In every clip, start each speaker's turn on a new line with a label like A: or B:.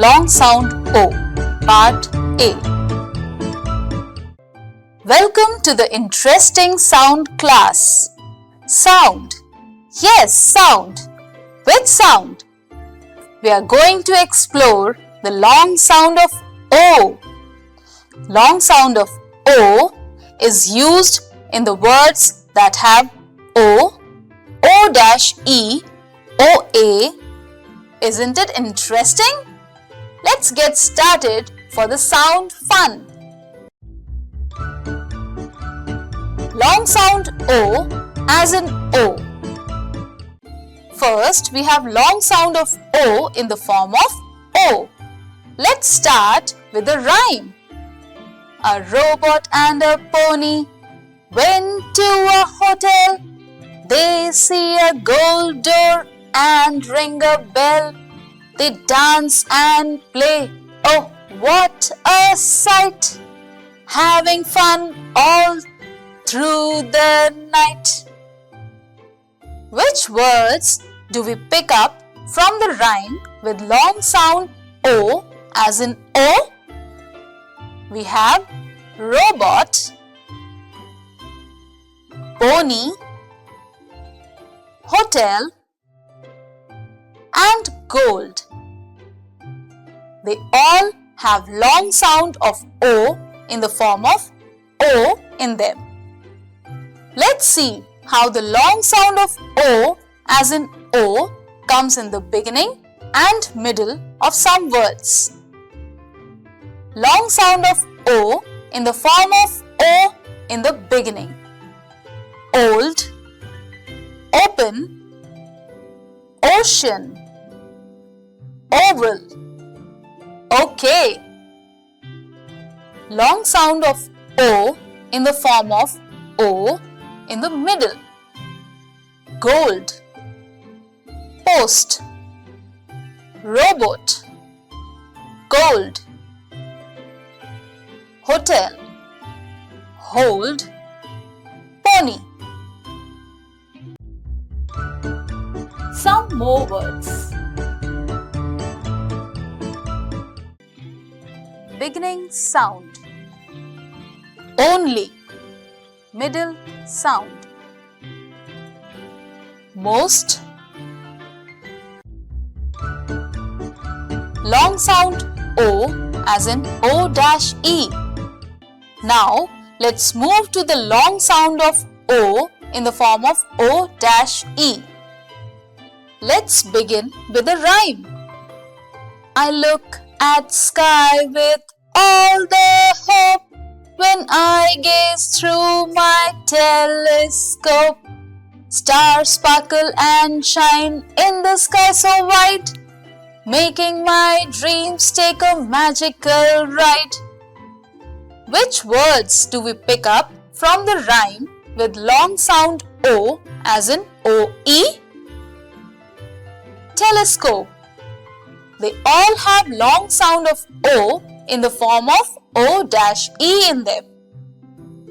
A: long sound O, Part A. Welcome to the interesting sound class. Sound. Yes, sound. Which sound? We are going to explore the long sound of O. Long sound of O is used in the words that have O, O-E, OA. Isn't it interesting? Let's get started for the sound fun. Long sound O as in O. First, we have long sound of O in the form of O. Let's start with the rhyme. A robot and a pony went to a hotel. They see a gold door and ring a bell. They dance and play. Oh, what a sight! Having fun all through the night. Which words do we pick up from the rhyme with long sound O as in O? We have robot, pony, hotel and gold. They all have long sound of O in the form of O in them. Let's see how the long sound of O as in O comes in the beginning and middle of some words. Long sound of O in the form of O in the beginning. Old, open, ocean, oval. Okay. Long sound of O in the form of O in the middle. Gold, post, robot, gold, hotel, hold, pony. Some more words. Beginning sound. Only. Middle sound. Most. Long sound O as in O-E. Now let's move to the long sound of O in the form of O-E. Let's begin with a rhyme. I look at sky with all the hope when I gaze through my telescope. Stars sparkle and shine in the sky so white, making my dreams take a magical ride. Which words do we pick up from the rhyme with long sound O as in OE? Telescope. They all have long sound of O in the form of O-E in them.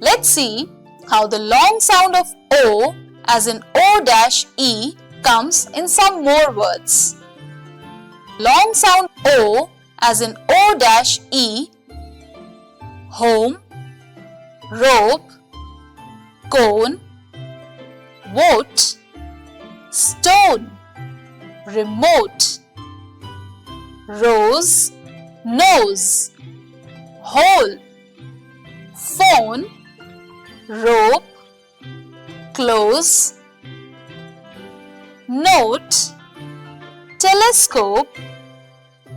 A: Let's see how the long sound of O as in O-E comes in some more words. Long sound O as in O-E. Home, rope, cone, vote, stone, remote, rose, nose, hole, phone, rope, close, note, telescope,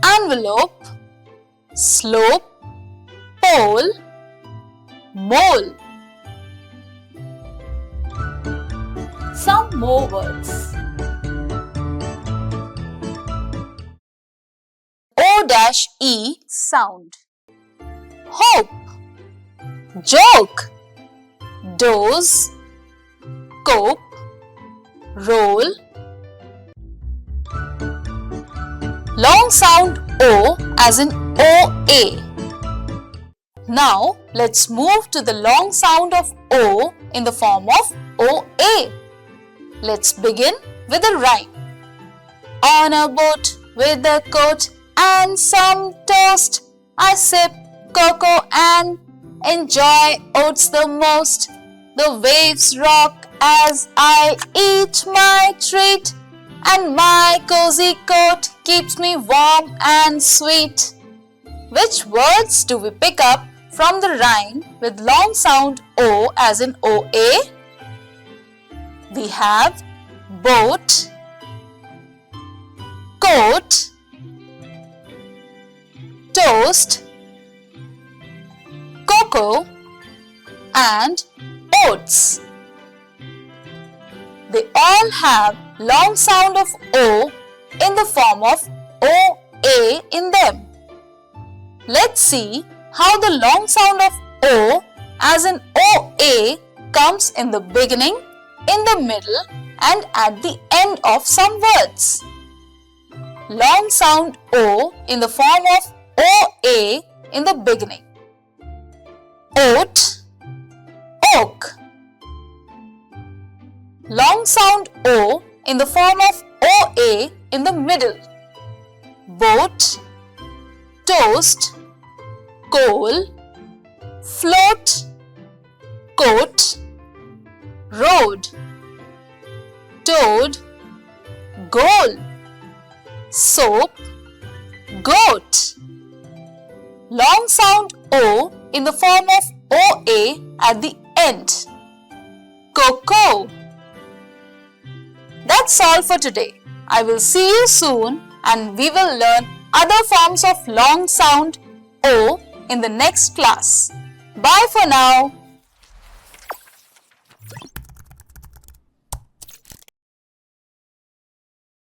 A: envelope, slope, pole, mole. Some more words. O-E sound. Hope, joke, dose, cope, roll. Long sound O as in OA. Now let's move to the long sound of O in the form of OA. Let's begin with a rhyme. On a boat with a coat, and some toast. I sip cocoa and enjoy oats the most. The waves rock as I eat my treat, and my cozy coat keeps me warm and sweet. Which words do we pick up from the rhyme with long sound O as in OA? We have boat, coat, toast, cocoa and oats. They all have long sound of O in the form of OA in them. Let's see how the long sound of O as in OA comes in the beginning, in the middle and at the end of some words. Long sound O in the form of OA in the beginning. Oat, oak. Long sound O in the form of OA in the middle. Boat, toast, coal, float, coat, road, toad, goal, soap, goat. Long sound O in the form of OA at the end. Cocoa. That's all for today. I will see you soon and we will learn other forms of long sound O in the next class. Bye for now.